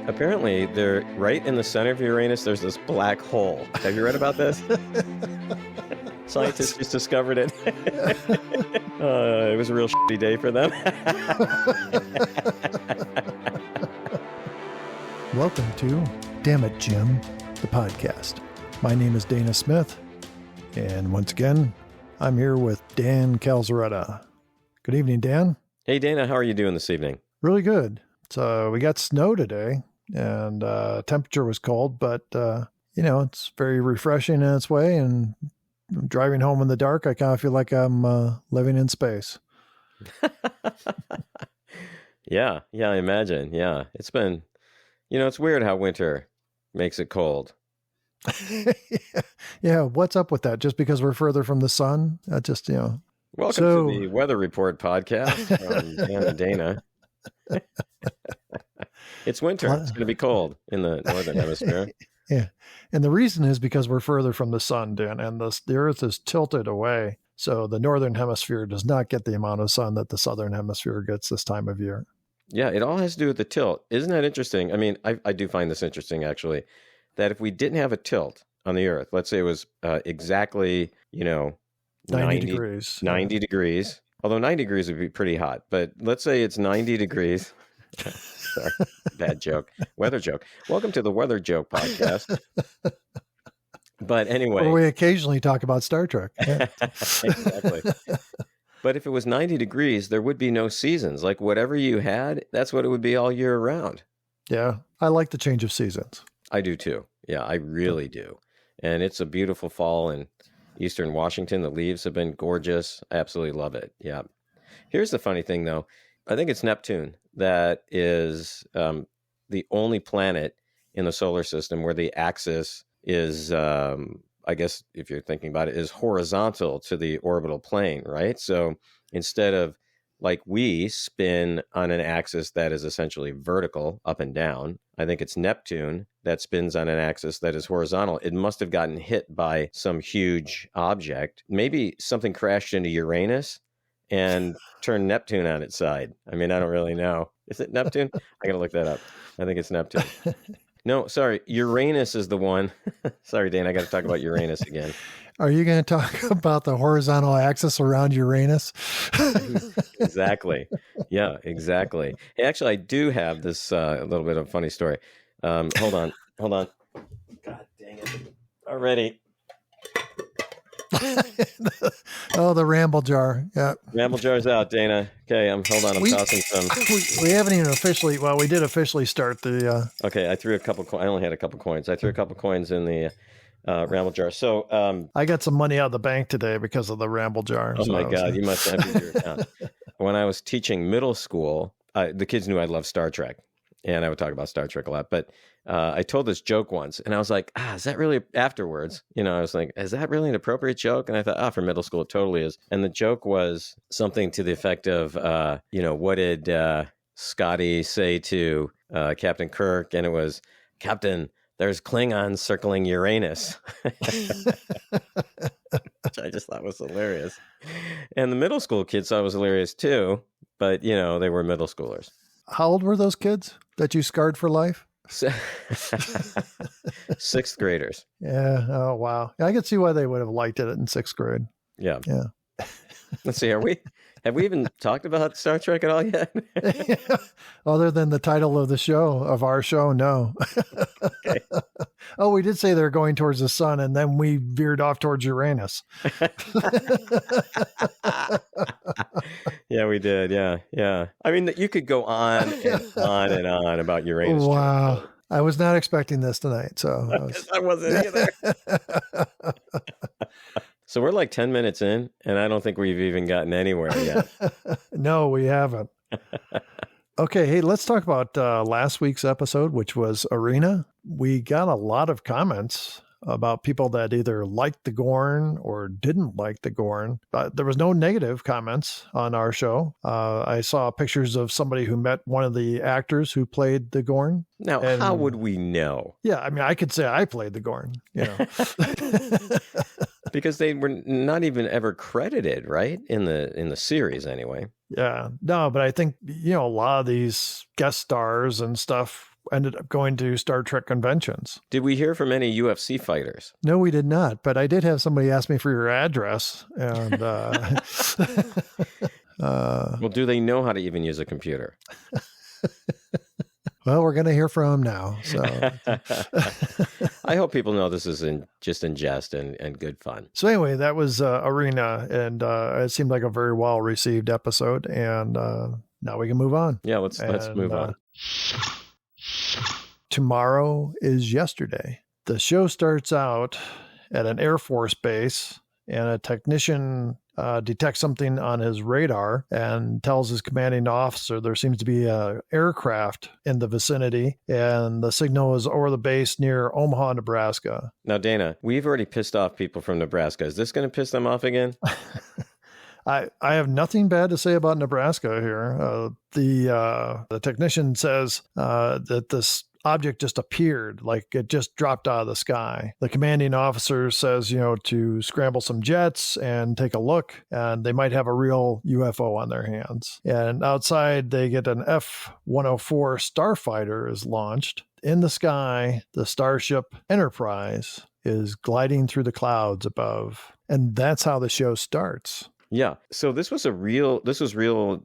Apparently, they're right in the center of Uranus. There's this black hole. Have you read about this? Scientists just discovered it. It was a real shitty day for them. Welcome to Damn It, Jim, the podcast. My name is Dana Smith, and once again, I'm here with Dan Calzaretta. Good evening, Dan. Hey, Dana, how are you doing this evening? Really good. So we got snow today, and temperature was cold, but, it's very refreshing in its way, and driving home in the dark, I kind of feel like I'm living in space. Yeah, I imagine. Yeah, it's been, it's weird how winter makes it cold. Yeah, what's up with that? Just because we're further from the sun? Welcome to the Weather Report podcast from Dan and Dana. It's winter. It's going to be cold in the northern hemisphere. Yeah, and the reason is because we're further from the sun, Dan, and the Earth is tilted away. So the northern hemisphere does not get the amount of sun that the southern hemisphere gets this time of year. Yeah, it all has to do with the tilt. Isn't that interesting? I mean, I do find this interesting, actually, that if we didn't have a tilt on the Earth, let's say it was exactly, 90 degrees. 90 degrees, although 90 degrees would be pretty hot, but let's say it's 90 degrees. Sorry, bad joke. Weather joke. Welcome to the Weather Joke podcast. But anyway. Well, we occasionally talk about Star Trek. Yeah. Exactly. But if it was 90 degrees, there would be no seasons. Like whatever you had, that's what it would be all year round. Yeah, I like the change of seasons. I do too. Yeah, I really do. And it's a beautiful fall in Eastern Washington. The leaves have been gorgeous. I absolutely love it. Yeah. Here's the funny thing, though. I think it's Neptune that is the only planet in the solar system where the axis is, I guess, if you're thinking about it, is horizontal to the orbital plane, right? So instead of like we spin on an axis that is essentially vertical, up and down, I think it's Neptune that spins on an axis that is horizontal. It must have gotten hit by some huge object. Maybe something crashed into Uranus and turned Neptune on its side. I mean, I don't really know. Is it Neptune? I got to look that up. I think it's Neptune. No, sorry. Uranus is the one. Sorry, Dane. I got to talk about Uranus again. Are you going to talk about the horizontal axis around Uranus? Exactly. Yeah, exactly. Hey, actually, I do have this a little bit of a funny story. Hold on. God dang it. Already. Oh, the ramble jar. Yeah. Ramble jar's out, Dana. Okay, hold on. I'm tossing some. We haven't even officially, well, we did officially start the... Okay, I threw a couple, I only had a couple coins. I threw a couple coins in the ramble jar. So I got some money out of the bank today because of the ramble jar. Oh, so my God, you must have your account. When I was teaching middle school, the kids knew I loved Star Trek. And I would talk about Star Trek a lot. But I told this joke once, and I was like, is that really, afterwards, I was like, is that really an appropriate joke? And I thought, for middle school, it totally is. And the joke was something to the effect of, what did Scotty say to Captain Kirk? And it was, Captain, there's Klingons circling Uranus. Which I just thought was hilarious. And the middle school kids thought it was hilarious too. But, they were middle schoolers. How old were those kids that you scarred for life? Sixth graders. Yeah. Oh, wow. I could see why they would have liked it in sixth grade. Yeah. Let's see. Have we even talked about Star Trek at all yet? Other than the title of the show, of our show, no. Okay. Oh, we did say they're going towards the sun, and then we veered off towards Uranus. Yeah, we did. Yeah. I mean, you could go on and on and on about Uranus. Wow. I was not expecting this tonight, so I wasn't either. So we're like 10 minutes in, and I don't think we've even gotten anywhere yet. No, we haven't. Okay, hey, let's talk about last week's episode, which was Arena. We got a lot of comments about people that either liked the Gorn or didn't like the Gorn. But there was no negative comments on our show. I saw pictures of somebody who met one of the actors who played the Gorn. Now, how would we know? Yeah, I mean, I could say I played the Gorn, Because they were not even ever credited, right? In the series anyway. Yeah. No, but I think, a lot of these guest stars and stuff ended up going to Star Trek conventions. Did we hear from any UFC fighters? No, we did not. But I did have somebody ask me for your address. And well, do they know how to even use a computer? well, we're going to hear from him now. So I hope people know this is just in jest and good fun. So anyway, that was Arena, and it seemed like a very well-received episode. And now we can move on. Yeah, let's move on. Tomorrow is yesterday. The show starts out at an Air Force base, and a technician detects something on his radar and tells his commanding officer there seems to be an aircraft in the vicinity, and the signal is over the base near Omaha, Nebraska. Now, Dana, we've already pissed off people from Nebraska. Is this going to piss them off again? I have nothing bad to say about Nebraska here. The technician says that this object just appeared, like it just dropped out of the sky. The commanding officer says, to scramble some jets and take a look, and they might have a real UFO on their hands. And outside, they get an F-104 starfighter is launched. In the sky, the starship Enterprise is gliding through the clouds above. And that's how the show starts. Yeah. So this was real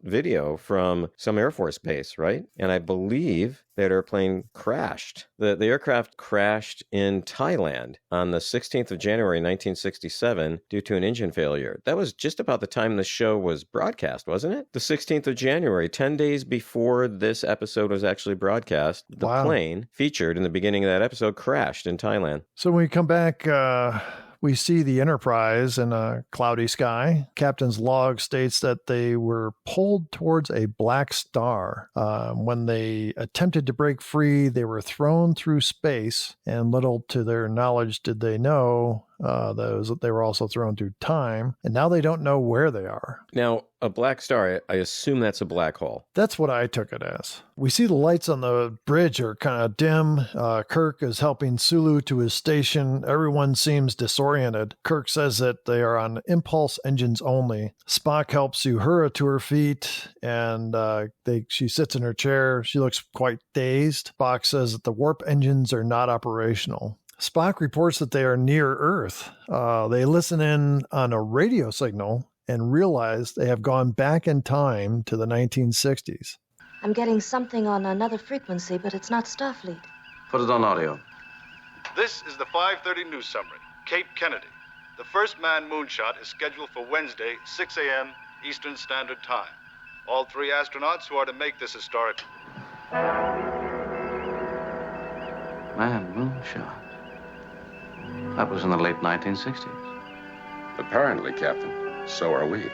video from some Air Force base, right? And I believe that airplane crashed. The aircraft crashed in Thailand on the 16th of January, 1967, due to an engine failure. That was just about the time the show was broadcast, wasn't it? The 16th of January, 10 days before this episode was actually broadcast, the plane featured in the beginning of that episode crashed in Thailand. So when we come back, we see the Enterprise in a cloudy sky. Captain's log states that they were pulled towards a black star. When they attempted to break free, they were thrown through space, and little to their knowledge did they know that they were also thrown through time, and now they don't know where they are. Now, a black star, I assume that's a black hole. That's what I took it as. We see the lights on the bridge are kind of dim. Kirk is helping Sulu to his station. Everyone seems disoriented. Kirk says that they are on impulse engines only. Spock helps Uhura to her feet, and she sits in her chair. She looks quite dazed. Spock says that the warp engines are not operational. Spock reports that they are near Earth. They listen in on a radio signal and realize they have gone back in time to the 1960s. I'm getting something on another frequency, but it's not Starfleet. Put it on audio. This is the 5:30 news summary. Cape Kennedy. The first manned moonshot is scheduled for Wednesday, 6 a.m. Eastern Standard Time. All 3 astronauts who are to make this historic... Man, moonshot. That was in the late 1960s. Apparently, Captain. So are we.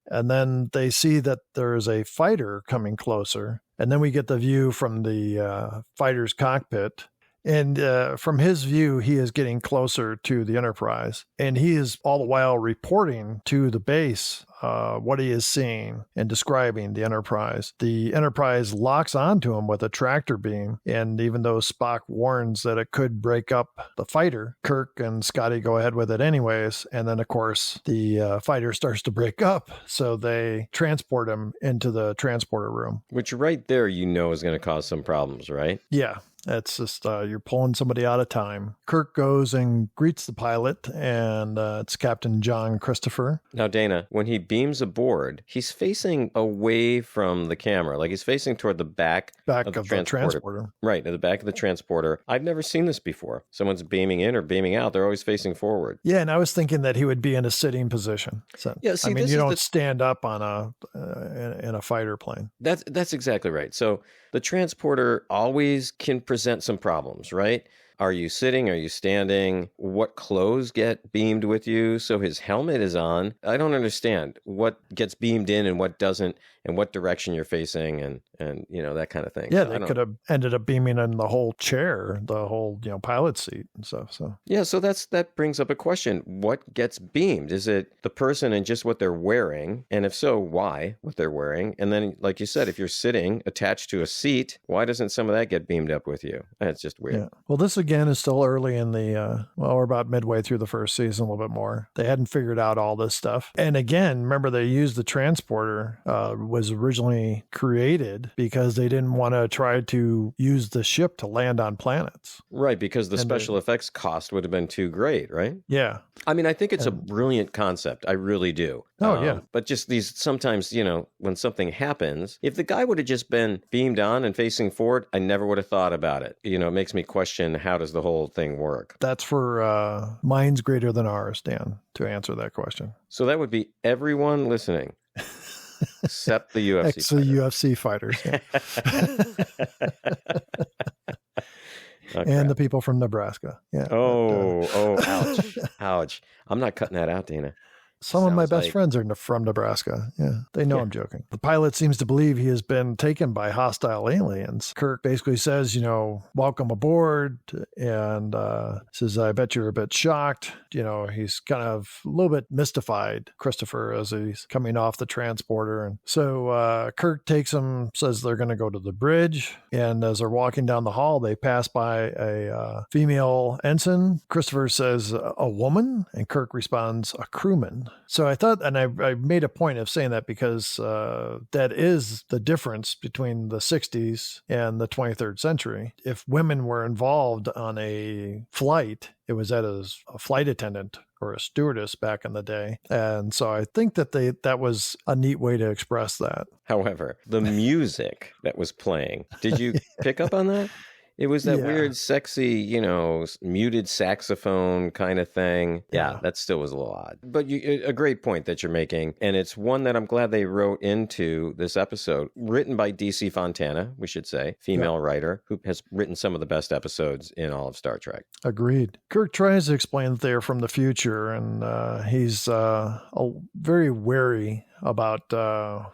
And then they see that there is a fighter coming closer. And then we get the view from the fighter's cockpit. And from his view, he is getting closer to the Enterprise. And he is all the while reporting to the base what he is seeing and describing the Enterprise. The Enterprise locks onto him with a tractor beam. And even though Spock warns that it could break up the fighter, Kirk and Scotty go ahead with it anyways. And then, of course, the fighter starts to break up. So they transport him into the transporter room. Which right there, is going to cause some problems, right? Yeah. It's just you're pulling somebody out of time. Kirk goes and greets the pilot, and it's Captain John Christopher. Now, Dana, when he beams aboard, he's facing away from the camera. Like he's facing toward the back of the transporter. Right, at the back of the transporter. I've never seen this before. Someone's beaming in or beaming out. They're always facing forward. Yeah, and I was thinking that he would be in a sitting position. So, yeah, see, you don't stand up on in a fighter plane. That's exactly right. So the transporter always can present some problems, right? Are you sitting? Are you standing? What clothes get beamed with you? So his helmet is on. I don't understand what gets beamed in and what doesn't, and what direction you're facing, and that kind of thing. Yeah, they could have ended up beaming in the whole chair, the whole pilot seat and stuff. So yeah, so that brings up a question: what gets beamed? Is it the person and just what they're wearing? And if so, why what they're wearing? And then, like you said, if you're sitting attached to a seat, why doesn't some of that get beamed up with you? It's just weird. Yeah. Well, this again is still early in the we're about midway through the first season, a little bit more. They hadn't figured out all this stuff. And again, remember they used the transporter was originally created because they didn't want to try to use the ship to land on planets. Right, because the special effects cost would have been too great, right? Yeah. I mean, I think it's a brilliant concept. I really do. Oh, yeah. But just these, sometimes, when something happens, if the guy would have just been beamed on and facing forward, I never would have thought about it. It makes me question, how does the whole thing work? That's for minds greater than ours, Dan, to answer that question. So that would be everyone listening. Except the UFC UFC fighters. Yeah. And the people from Nebraska. Yeah. Ouch. Ouch. I'm not cutting that out, Dana. Some of my best friends are from Nebraska. Yeah, they know I'm joking. The pilot seems to believe he has been taken by hostile aliens. Kirk basically says, welcome aboard, and says, I bet you're a bit shocked. He's kind of a little bit mystified, Christopher, as he's coming off the transporter. And so Kirk takes him, says they're going to go to the bridge. And as they're walking down the hall, they pass by a female ensign. Christopher says, a woman? And Kirk responds, a crewman. So I thought, and I made a point of saying that because that is the difference between the 60s and the 23rd century. If women were involved on a flight, it was as a flight attendant or a stewardess back in the day. And so I think that that was a neat way to express that. However, the music that was playing, did you pick up on that? It was that weird, sexy, muted saxophone kind of thing. Yeah, that still was a little odd. But a great point that you're making. And it's one that I'm glad they wrote into this episode. Written by D.C. Fontana, we should say, female writer, who has written some of the best episodes in all of Star Trek. Agreed. Kirk tries to explain that they're from the future, and he's very wary about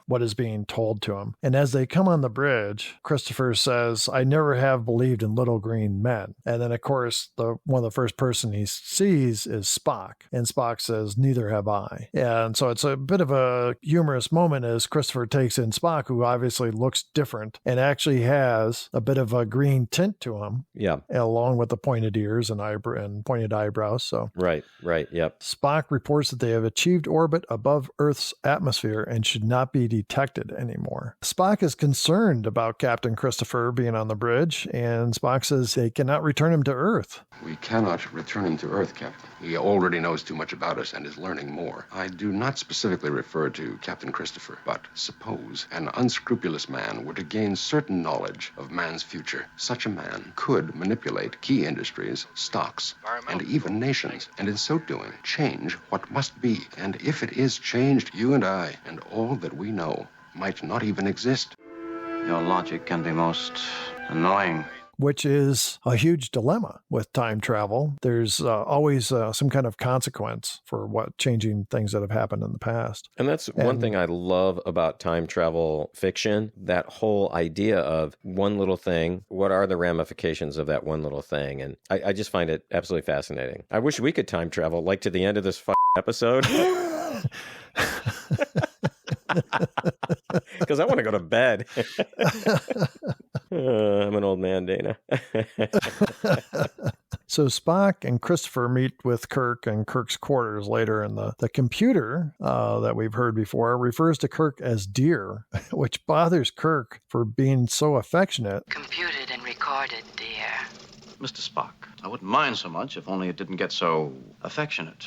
what is being told to him. And as they come on the bridge, Christopher says, I never have believed in little green men. And then, of course, one of the first person he sees is Spock. And Spock says, neither have I. And so it's a bit of a humorous moment as Christopher takes in Spock, who obviously looks different and actually has a bit of a green tint to him. Yeah. Along with the pointed ears and pointed eyebrows. So Right. Yep. Spock reports that they have achieved orbit above Earth's atmosphere and should not be detected anymore. Spock is concerned about Captain Christopher being on the bridge, and Spock says they cannot return him to Earth. We cannot return him to Earth, Captain. He already knows too much about us and is learning more. I do not specifically refer to Captain Christopher, but suppose an unscrupulous man were to gain certain knowledge of man's future. Such a man could manipulate key industries, stocks, and even nations, and in so doing, change what must be. And if it is changed, you and I, and all that we know, might not even exist. Your logic can be most annoying. Which is a huge dilemma with time travel. There's always some kind of consequence for changing things that have happened in the past. And that's one thing I love about time travel fiction, that whole idea of one little thing. What are the ramifications of that one little thing? And I just find it absolutely fascinating. I wish we could time travel, like to the end of this episode. Because I want to go to bed. I'm an old man, Dana. So Spock and Christopher meet with Kirk in Kirk's quarters later, and the computer that we've heard before refers to Kirk as dear, which bothers Kirk for being so affectionate. Computed and recorded, dear. Mr. Spock, I wouldn't mind so much if only it didn't get so affectionate.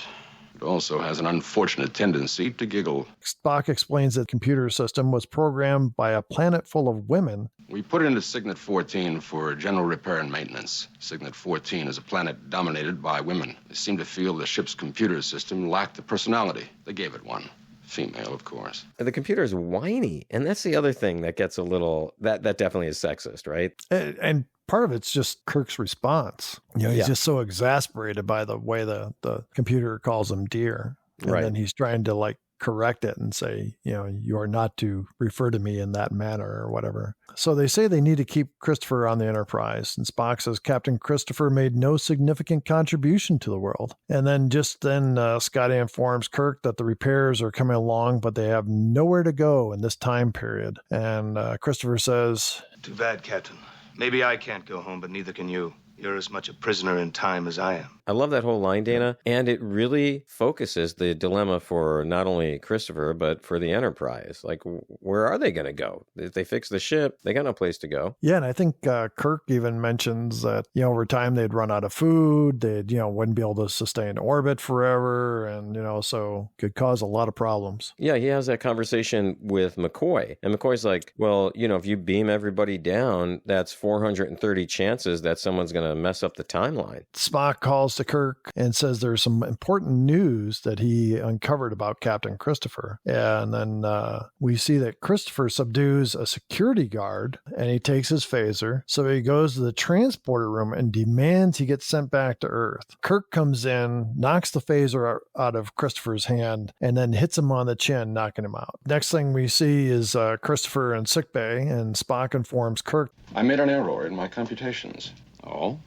It also has an unfortunate tendency to giggle. Spock explains that the computer system was programmed by a planet full of women. We put it into Signet 14 for general repair and maintenance. Signet 14 is a planet dominated by women. They seem to feel the ship's computer system lacked the personality. They gave it one. Female, of course. The computer is whiny, and that's the other thing that gets a little... That definitely is sexist, right? And part of it's just Kirk's response. He's just so exasperated by the way the computer calls him dear. And then he's trying to correct it and say, you are not to refer to me in that manner or whatever. So they say they need to keep Christopher on the Enterprise. And Spock says Captain Christopher made no significant contribution to the world. And then Scotty informs Kirk that the repairs are coming along, but they have nowhere to go in this time period. And Christopher says, Too bad, Captain. Maybe I can't go home, but neither can you. You're as much a prisoner in time as I am. I love that whole line, Dana, and it really focuses the dilemma for not only Christopher, but for the Enterprise. Like, where are they going to go? If they fix the ship, they got no place to go. Yeah, and I think Kirk even mentions that, over time they'd run out of food, they'd, wouldn't be able to sustain orbit forever, and, so could cause a lot of problems. Yeah, he has that conversation with McCoy, and McCoy's like, well, if you beam everybody down, that's 430 chances that someone's going to mess up the timeline. Spock calls to Kirk and says there's some important news that he uncovered about Captain Christopher. And then we see that Christopher subdues a security guard and he takes his phaser. So he goes to the transporter room and demands he gets sent back to Earth. Kirk comes in, knocks the phaser out of Christopher's hand, and then hits him on the chin, knocking him out. Next thing we see is Christopher in sickbay, and Spock informs Kirk, I made an error in my computations. Oh?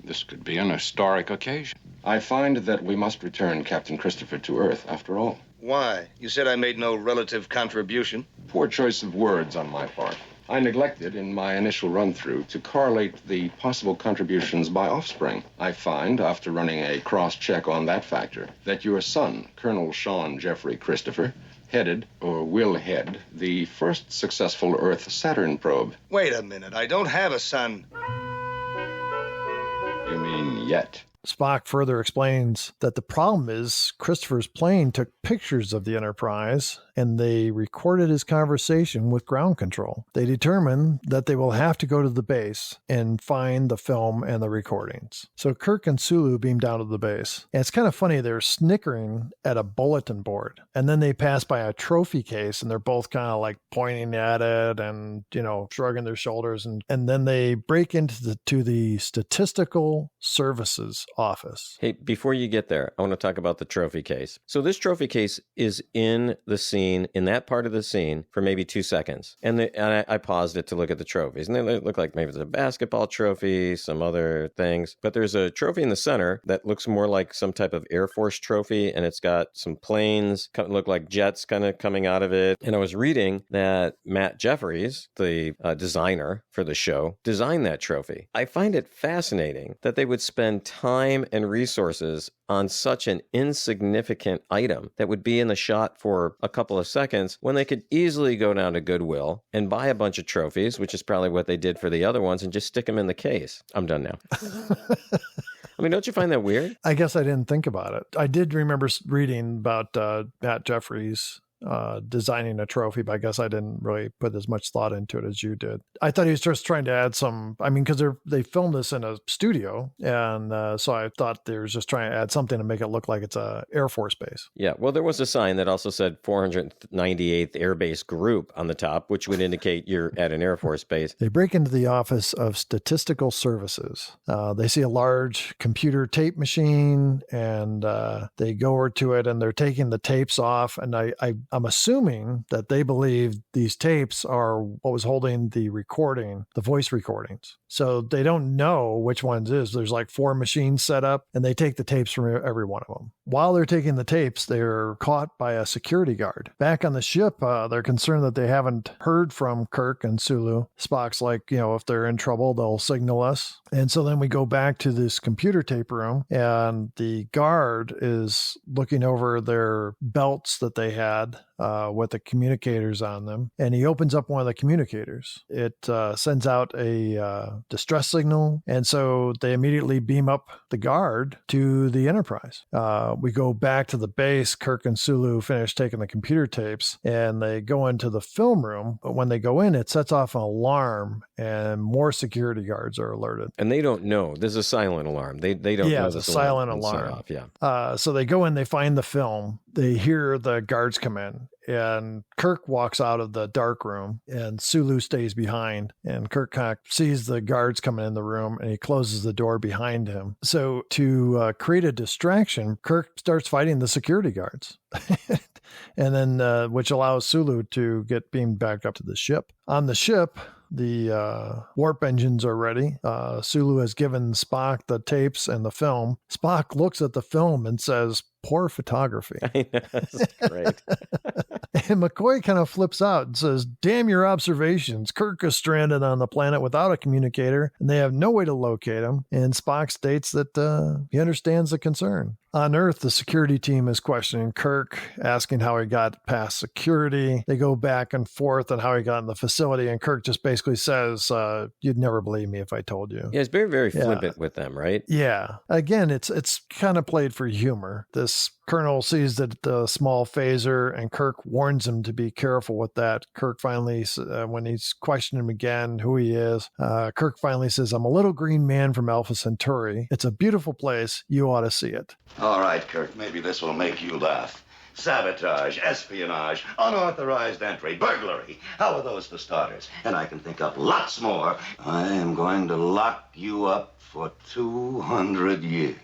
This could be an historic occasion. I find that we must return Captain Christopher to Earth, after all. Why? You said I made no relative contribution? Poor choice of words on my part. I neglected, in my initial run-through, to correlate the possible contributions by offspring. I find, after running a cross-check on that factor, that your son, Colonel Sean Jeffrey Christopher, headed, or will head, the first successful Earth-Saturn probe. Wait a minute, I don't have a son. You mean yet? Spock further explains that the problem is Christopher's plane took pictures of the Enterprise and they recorded his conversation with ground control. They determined that they will have to go to the base and find the film and the recordings. So Kirk and Sulu beam down to the base. And it's kind of funny, they're snickering at a bulletin board. And then they pass by a trophy case and they're both kind of like pointing at it and, shrugging their shoulders. And then they break into the Statistical Services office. Hey, before you get there, I want to talk about the trophy case. So this trophy case is in the scene, in that part of the scene, for maybe 2 seconds. And I paused it to look at the trophies. And they look like maybe it's a basketball trophy, some other things. But there's a trophy in the center that looks more like some type of Air Force trophy. And it's got some planes, look like jets kind of coming out of it. And I was reading that Matt Jeffries, the designer for the show, designed that trophy. I find it fascinating that they would spend time and resources on such an insignificant item that would be in the shot for a couple of seconds when they could easily go down to Goodwill and buy a bunch of trophies, which is probably what they did for the other ones, and just stick them in the case. I'm done now. I mean, don't you find that weird? I guess I didn't think about it. I did remember reading about Matt Jeffries designing a trophy, but I guess I didn't really put as much thought into it as you did. I thought he was just trying to add some, because they filmed this in a studio, and so I thought they were just trying to add something to make it look like it's a Air Force base. Yeah, well, there was a sign that also said 498th Air Base Group on the top, which would indicate you're at an Air Force base. They break into the Office of Statistical Services. They see a large computer tape machine, and they go over to it, and they're taking the tapes off, and I'm assuming that they believe these tapes are what was holding the recording, the voice recordings. So they don't know which ones is. There's like 4 machines set up, and they take the tapes from every one of them. While they're taking the tapes, they're caught by a security guard. Back on the ship, they're concerned that they haven't heard from Kirk and Sulu. Spock's like, if they're in trouble, they'll signal us. And so then we go back to this computer tape room, and the guard is looking over their belts that they had with the communicators on them. And he opens up one of the communicators. It sends out a distress signal. And so they immediately beam up the guard to the Enterprise. We go back to the base. Kirk and Sulu finish taking the computer tapes and they go into the film room. But when they go in, it sets off an alarm and more security guards are alerted. And they don't know. There's a silent alarm. They don't know. Yeah, it's a silent alarm. Off. Yeah. So they go in, they find the film. They hear the guards come in. And Kirk walks out of the dark room and Sulu stays behind. And Kirk kind of sees the guards coming in the room and he closes the door behind him. So to create a distraction, Kirk starts fighting the security guards. And then which allows Sulu to get beamed back up to the ship. On the ship, the warp engines are ready. Sulu has given Spock the tapes and the film. Spock looks at the film and says, "Poor photography." I know, that's great. And McCoy kind of flips out and says, damn your observations. Kirk is stranded on the planet without a communicator, and they have no way to locate him. And Spock states that he understands the concern. On Earth, the security team is questioning Kirk, asking how he got past security. They go back and forth on how he got in the facility, and Kirk just basically says, you'd never believe me if I told you. Yeah, it's very, very flippant with them, right? Yeah. Again, it's kind of played for humor. This Colonel sees the small phaser, and Kirk warns him to be careful with that. Kirk finally, when he's questioning him again who he is, Kirk finally says, I'm a little green man from Alpha Centauri. It's a beautiful place. You ought to see it. All right, Kirk, maybe this will make you laugh. Sabotage, espionage, unauthorized entry, burglary. How are those for starters? And I can think up lots more. I am going to lock you up for 200 years.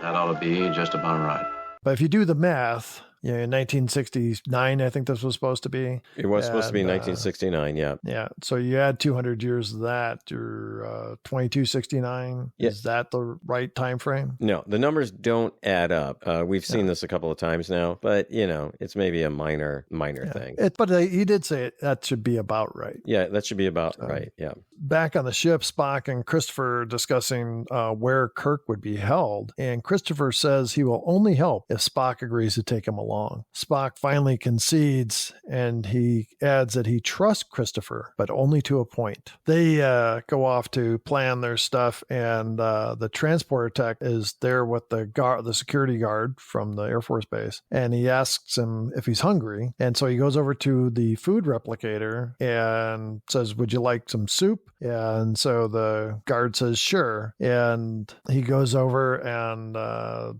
That ought to be just about right. But if you do the math, in 1969, I think this was supposed to be. It was supposed to be 1969, yeah. Yeah. So you add 200 years of that, you're 2269. Yeah. Is that the right time frame? No, the numbers don't add up. We've seen this a couple of times now, but, it's maybe a minor thing. But he did say that should be about right. Yeah, that should be about right, yeah. Back on the ship, Spock and Christopher discussing where Kirk would be held, and Christopher says he will only help if Spock agrees to take him along. Spock finally concedes, and he adds that he trusts Christopher, but only to a point. They go off to plan their stuff, and the transporter tech is there with the security guard from the Air Force Base, and he asks him if he's hungry, and so he goes over to the food replicator and says, would you like some soup? And so the guard says, sure. And he goes over and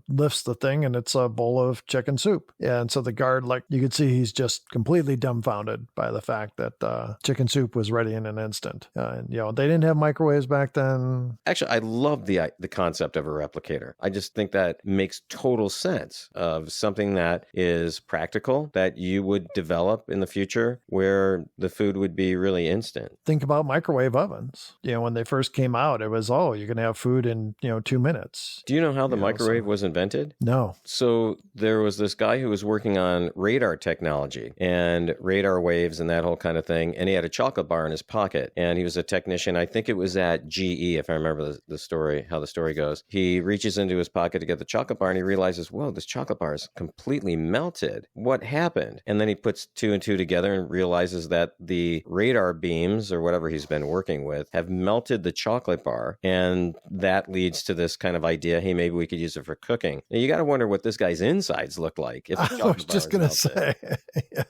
lifts the thing, and it's a bowl of chicken soup. And so the guard, you could see he's just completely dumbfounded by the fact that chicken soup was ready in an instant. And, they didn't have microwaves back then. Actually, I love the concept of a replicator. I just think that makes total sense of something that is practical, that you would develop in the future where the food would be really instant. Think about microwave ovens. When they first came out, it was, you can have food in, 2 minutes. Do you know how the microwave was invented? No. So there was this guy who was working on radar technology and radar waves and that whole kind of thing. And he had a chocolate bar in his pocket, and he was a technician. I think it was at GE, if I remember the story, how the story goes. He reaches into his pocket to get the chocolate bar, and he realizes, whoa, this chocolate bar is completely melted. What happened? And then he puts two and two together and realizes that the radar beams, or whatever he's been working with, have melted the chocolate bar, and that leads to this kind of idea, hey, maybe we could use it for cooking. Now, you got to wonder what this guy's insides look like. If I was just going to say,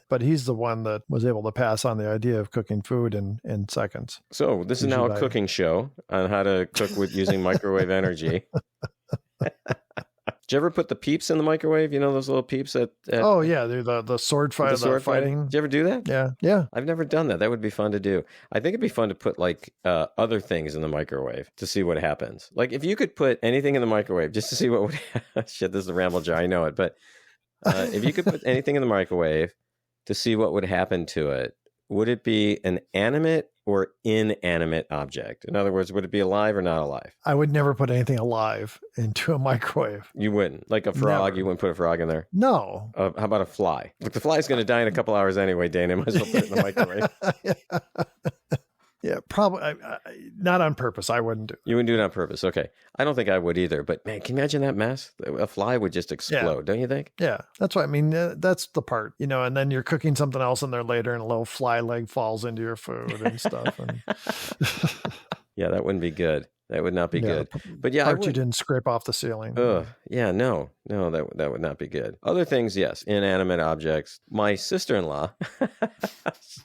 but he's the one that was able to pass on the idea of cooking food in seconds. So this is now a cooking show on how to cook with using microwave energy. Did you ever put the peeps in the microwave? Those little peeps at oh yeah, they're the sword fight, the fighting. Did you ever do that? Yeah. I've never done that. That would be fun to do. I think it'd be fun to put other things in the microwave to see what happens. Like if you could put anything in the microwave just to see what would shit, this is a ramble jar, I know it, but if you could put anything in the microwave to see what would happen to it, would it be an animate or inanimate object? In other words, would it be alive or not alive? I would never put anything alive into a microwave. You wouldn't? Like a frog, Never. You wouldn't put a frog in there? No. How about a fly? Look, the fly's going to die in a couple hours anyway, Dana. Might as well put it in the microwave. Yeah, probably not on purpose. I wouldn't do it. You wouldn't do it on purpose. Okay. I don't think I would either. But man, can you imagine that mess? A fly would just explode, don't you think? Yeah, that's what I mean. That's the part, and then you're cooking something else in there later, and a little fly leg falls into your food and stuff. And yeah, that wouldn't be good. That would not be good. But yeah, part you didn't scrape off the ceiling. Yeah, no, that would not be good. Other things, yes, inanimate objects. My sister-in-law,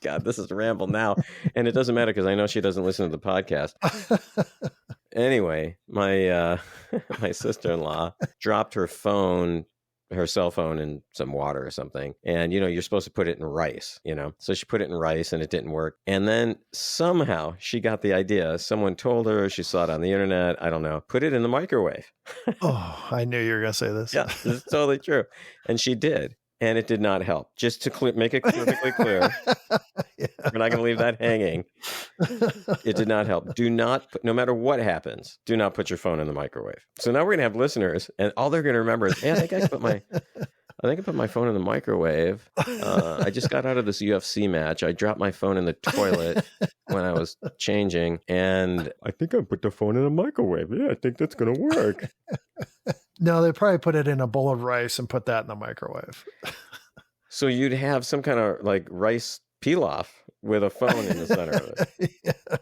God, this is a ramble now, and it doesn't matter because I know she doesn't listen to the podcast. Anyway, my sister-in-law dropped her cell phone in some water or something. And, you're supposed to put it in rice, So she put it in rice and it didn't work. And then somehow she got the idea. Someone told her, she saw it on the internet. I don't know. Put it in the microwave. Oh, I knew you were going to say this. Yeah, this is totally true. And she did. And it did not help. Just to make it perfectly clear, we're not going to leave that hanging. It did not help. Do not, no matter what happens, do not put your phone in the microwave. So now we're going to have listeners, and all they're going to remember is, hey, I think I put my phone in the microwave. I just got out of this UFC match. I dropped my phone in the toilet when I was changing, and I think I put the phone in the microwave. Yeah, I think that's going to work. No, they probably put it in a bowl of rice and put that in the microwave. So you'd have some kind of like rice pilaf with a phone in the center of it.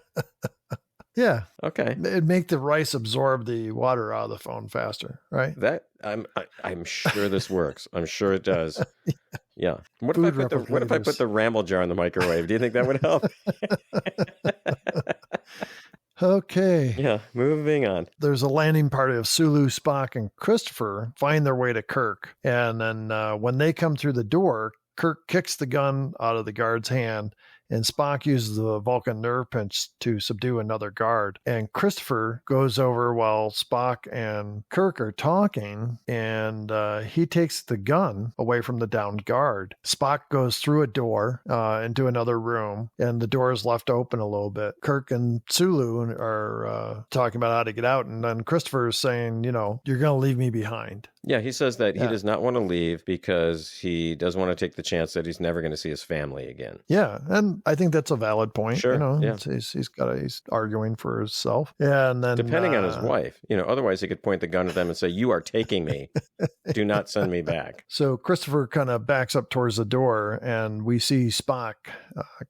Yeah. Okay. It'd make the rice absorb the water out of the phone faster, right? That I'm sure this works. I'm sure it does. Yeah. What if I put the ramble jar in the microwave? Do you think that would help? Okay. Yeah, moving on. There's a landing party of Sulu, Spock, and Christopher find their way to Kirk. And then when they come through the door, Kirk kicks the gun out of the guard's hand, and Spock uses the Vulcan nerve pinch to subdue another guard. And Christopher goes over while Spock and Kirk are talking, and he takes the gun away from the downed guard. Spock goes through a door into another room, and the door is left open a little bit. Kirk and Sulu are talking about how to get out, and then Christopher is saying, you're going to leave me behind. Yeah, he says that he does not want to leave because he doesn't want to take the chance that he's never going to see his family again. Yeah, and I think that's a valid point. Sure, yeah. He's arguing for himself. And then depending on his wife, otherwise he could point the gun at them and say, "You are taking me. Do not send me back." So Christopher kind of backs up towards the door, and we see Spock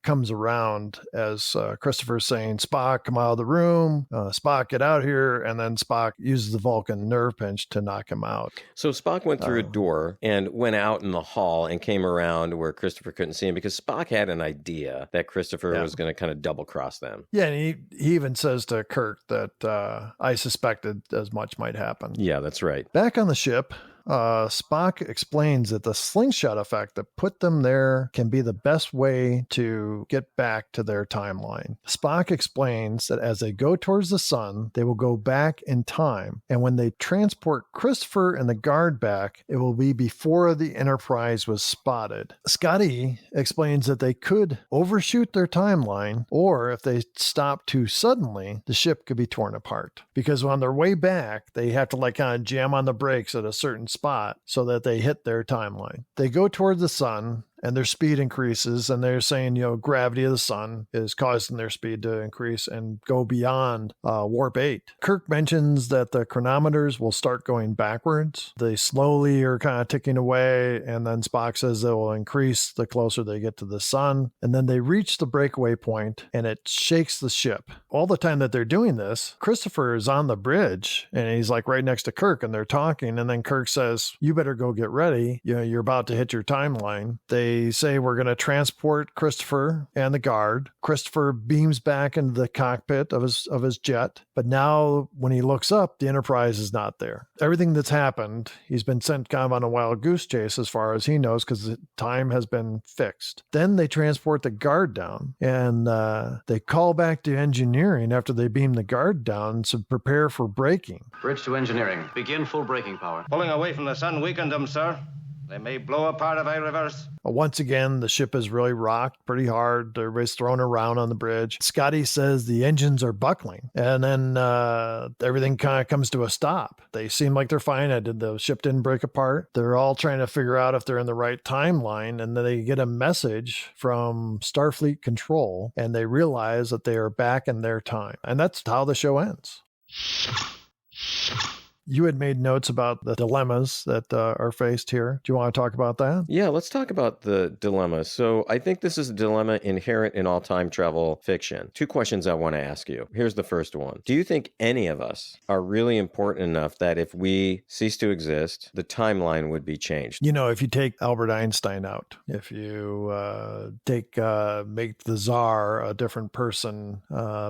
comes around as Christopher's saying, "Spock, come out of the room. Spock, get out here." And then Spock uses the Vulcan nerve pinch to knock him out. So Spock went through a door and went out in the hall and came around where Christopher couldn't see him because Spock had an idea that Christopher was going to kind of double cross them. Yeah, and he even says to Kirk that I suspected as much might happen. Yeah, that's right. Back on the ship, Spock explains that the slingshot effect that put them there can be the best way to get back to their timeline. Spock explains that as they go towards the sun, they will go back in time, and when they transport Christopher and the guard back, it will be before the Enterprise was spotted. Scotty explains that they could overshoot their timeline, or if they stop too suddenly, the ship could be torn apart. Because on their way back, they have to kind of jam on the brakes at a certain spot so that they hit their timeline. They go toward the sun, and their speed increases, and they're saying, gravity of the sun is causing their speed to increase and go beyond warp 8. Kirk mentions that the chronometers will start going backwards. They slowly are kind of ticking away, and then Spock says they will increase the closer they get to the sun, and then they reach the breakaway point, and it shakes the ship. All the time that they're doing this, Christopher is on the bridge, and he's right next to Kirk, and they're talking, and then Kirk says, "You better go get ready. You're about to hit your timeline." They say, "We're going to transport Christopher and the guard." Christopher beams back into the cockpit of his jet, but now when he looks up, the Enterprise is not there. Everything that's happened, he's been sent kind of on a wild goose chase as far as he knows because the time has been fixed. Then they transport the guard down, and they call back to engineering after they beam the guard down to prepare for braking. Bridge to engineering. Begin full braking power. Pulling away from the sun weakened them, sir. They may blow apart if I reverse. Once again, the ship is really rocked pretty hard. Everybody's thrown around on the bridge. Scotty says the engines are buckling, and then everything kind of comes to a stop. They seem like they're fine. The ship didn't break apart. They're all trying to figure out if they're in the right timeline, and then they get a message from Starfleet Control, and they realize that they are back in their time. And that's how the show ends. You had made notes about the dilemmas that are faced here. Do you want to talk about that? Yeah, let's talk about the dilemma. So I think this is a dilemma inherent in all time travel fiction. 2 questions I want to ask you. Here's the first one. Do you think any of us are really important enough that if we cease to exist, the timeline would be changed? If you take Albert Einstein out, if you make the Tsar a different person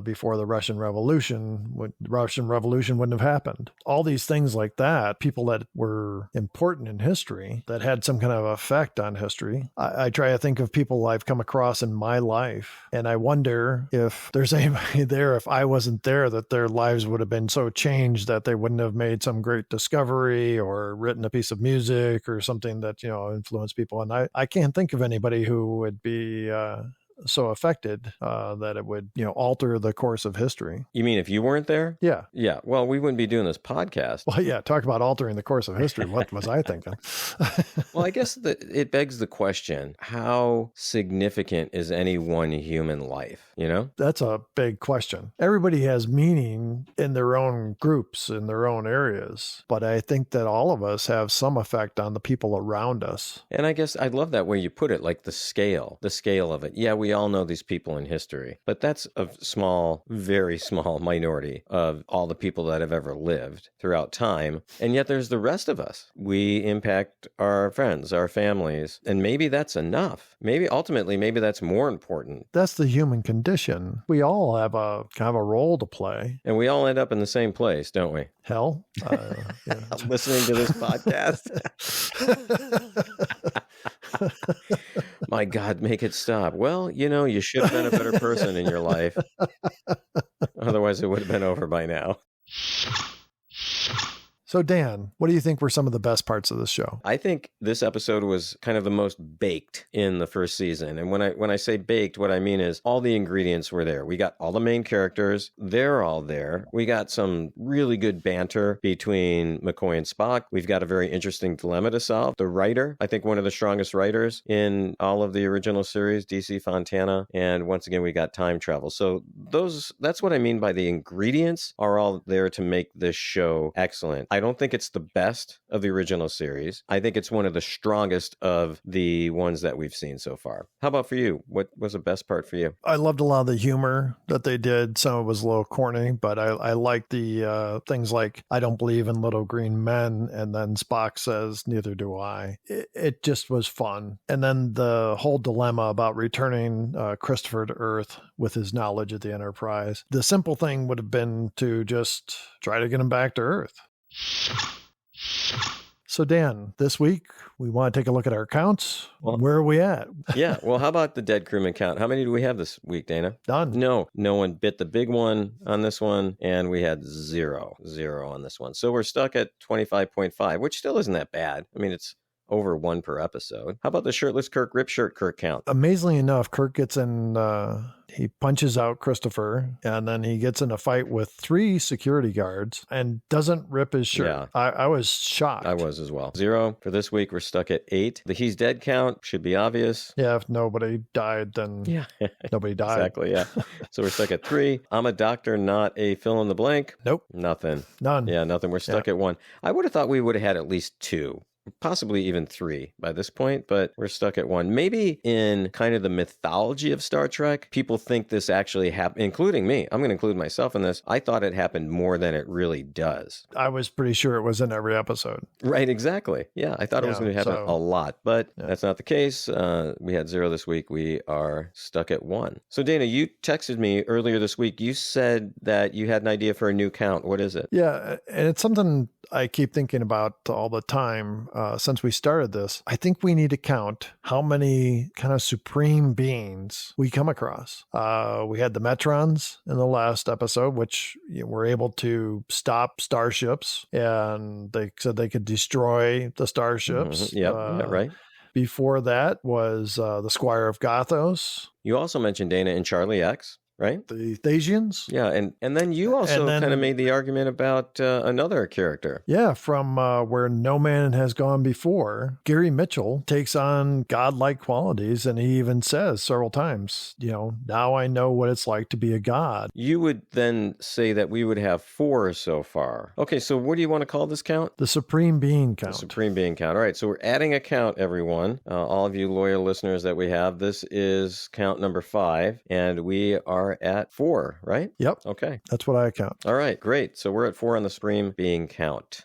before the Russian Revolution, the Russian Revolution wouldn't have happened. All these things like that, people that were important in history, that had some kind of effect on history. I try to think of people I've come across in my life, and I wonder if there's anybody there, if I wasn't there, that their lives would have been so changed that they wouldn't have made some great discovery or written a piece of music or something that, influenced people. And I can't think of anybody who would be so affected that it would, alter the course of history. You mean if you weren't there? Yeah. Yeah. Well, we wouldn't be doing this podcast. Well, yeah. Talk about altering the course of history. What was I thinking? Well, I guess that it begs the question, how significant is any one human life? That's a big question. Everybody has meaning in their own groups, in their own areas. But I think that all of us have some effect on the people around us. And I guess I love that way you put it, like the scale of it. Yeah, we all know these people in history, but that's a small, very small minority of all the people that have ever lived throughout time. And yet there's the rest of us. We impact our friends, our families, and maybe that's enough. Maybe ultimately, maybe that's more important. That's the human condition. We all have a kind of a role to play. And we all end up in the same place, don't we? Hell. Listening to this podcast. My God, make it stop. Well, you should have been a better person in your life. Otherwise, it would have been over by now. So, Dan, what do you think were some of the best parts of this show? I think this episode was kind of the most baked in the first season. And when I say baked, what I mean is all the ingredients were there. We got all the main characters. They're all there. We got some really good banter between McCoy and Spock. We've got a very interesting dilemma to solve. The writer, I think one of the strongest writers in all of the original series, DC Fontana. And once again, we got time travel. So that's what I mean by the ingredients are all there to make this show excellent. I don't think it's the best of the original series. I think it's one of the strongest of the ones that we've seen so far. How about for you? What was the best part for you? I loved a lot of the humor that they did. Some of it was a little corny, but I liked the things like, I don't believe in little green men. And then Spock says, neither do I. It just was fun. And then the whole dilemma about returning Christopher to Earth with his knowledge of the Enterprise. The simple thing would have been to just try to get him back to Earth. So, Dan, this week, we want to take a look at our counts. Well, where are we at? Yeah. Well, how about the dead crewman count? How many do we have this week, Dana? None. No one bit the big one on this one, and we had zero on this one. So we're stuck at 25.5, which still isn't that bad. I mean, it's over one per episode. How about the shirtless Kirk, rip shirt Kirk count? Amazingly enough, Kirk gets in, he punches out Christopher, and then he gets in a fight with 3 security guards and doesn't rip his shirt. Yeah. I was shocked. I was as well. 0 for this week. We're stuck at 8. The he's dead count should be obvious. Yeah, if nobody died, then nobody died. Exactly, yeah. So we're stuck at 3. I'm a doctor, not a fill in the blank. Nope. Nothing. None. Yeah, nothing. We're stuck at 1. I would have thought we would have had at least 2. Possibly even 3 by this point, but we're stuck at 1. Maybe in kind of the mythology of Star Trek, people think this actually happened, including me. I'm going to include myself in this. I thought it happened more than it really does. I was pretty sure it was in every episode. Right, exactly. Yeah, I thought it was going to happen a lot, but that's not the case. We had 0 this week. We are stuck at 1. So, Dana, you texted me earlier this week. You said that you had an idea for a new count. What is it? Yeah, and it's something I keep thinking about all the time. Since we started this, I think we need to count how many kind of supreme beings we come across. We had the Metrons in the last episode, which were able to stop starships, and they said they could destroy the starships. Mm-hmm. Yep, right. Before that was the Squire of Gothos. You also mentioned Dana in Charlie X. Right? The Thasians. Yeah, and then you also kind of made the argument about another character. Yeah, from where no man has gone before. Gary Mitchell takes on godlike qualities, and he even says several times, now I know what it's like to be a god. You would then say that we would have 4 so far. Okay, so what do you want to call this count? The Supreme Being count. The Supreme Being count. All right, so we're adding a count, everyone. All of you loyal listeners that we have, this is count number 5, and we are at 4, right? Yep. Okay. That's what I count. All right, great. So we're at 4 on the Supreme Being count.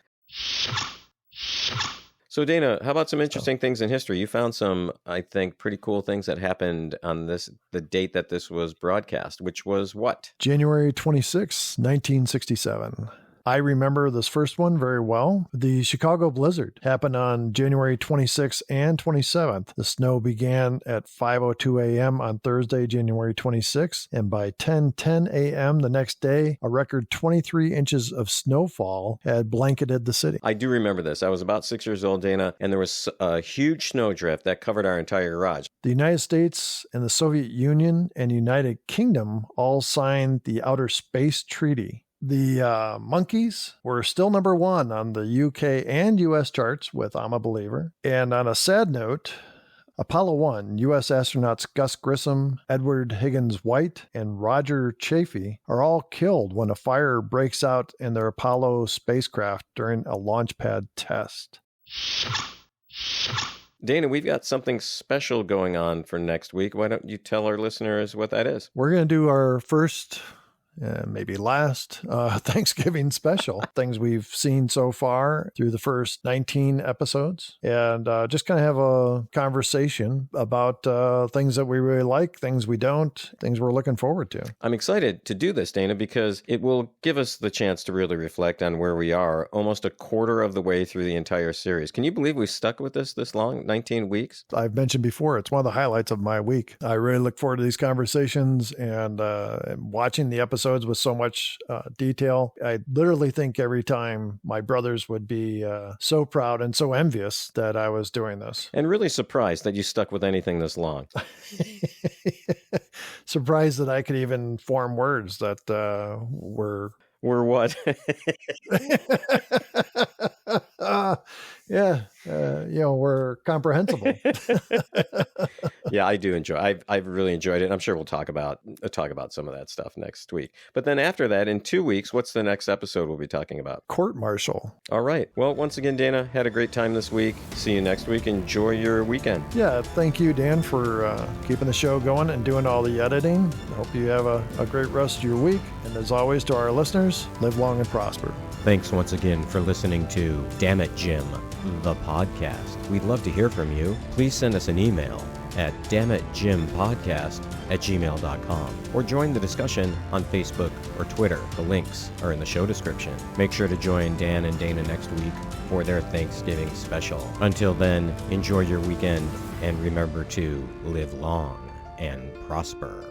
So Dana, how about some interesting things in history? You found some, I think, pretty cool things that happened on the date that this was broadcast, which was what? January 26, 1967. I remember this first one very well. The Chicago blizzard happened on January 26th and 27th. The snow began at 5:02 a.m. on Thursday, January 26th, and by 10:10 a.m. the next day, a record 23 inches of snowfall had blanketed the city. I do remember this. I was about 6 years old, Dana, and there was a huge snowdrift that covered our entire garage. The United States and the Soviet Union and United Kingdom all signed the Outer Space Treaty. The Monkees were still number one on the UK and US charts with I'm a Believer. And on a sad note, Apollo 1, U.S. astronauts Gus Grissom, Edward Higgins White, and Roger Chaffee are all killed when a fire breaks out in their Apollo spacecraft during a launch pad test. Dana, we've got something special going on for next week. Why don't you tell our listeners what that is? We're going to do our first, maybe last, Thanksgiving special. Things we've seen so far through the first 19 episodes. And just kind of have a conversation about things that we really like, things we don't, things we're looking forward to. I'm excited to do this, Dana, because it will give us the chance to really reflect on where we are almost a quarter of the way through the entire series. Can you believe we stuck with this long, 19 weeks? I've mentioned before, it's one of the highlights of my week. I really look forward to these conversations and watching the episodes with so much detail. I literally think every time my brothers would be so proud and so envious that I was doing this. And really surprised that you stuck with anything this long. Surprised that I could even form words that were... Were what? We're comprehensible. Yeah, I do enjoy. I've really enjoyed it. I'm sure we'll talk about some of that stuff next week. But then after that, in 2 weeks, what's the next episode we'll be talking about? Court-martial. All right. Well, once again, Dana, had a great time this week. See you next week. Enjoy your weekend. Yeah, thank you, Dan, for keeping the show going and doing all the editing. I hope you have a great rest of your week. And as always, to our listeners, live long and prosper. Thanks once again for listening to Damn It, Jim, the podcast. We'd love to hear from you. Please send us an email at dammitjimpodcast@gmail.com or join the discussion on Facebook or Twitter. The links are in the show description. Make sure to join Dan and Dana next week for their Thanksgiving special. Until then, enjoy your weekend and remember to live long and prosper.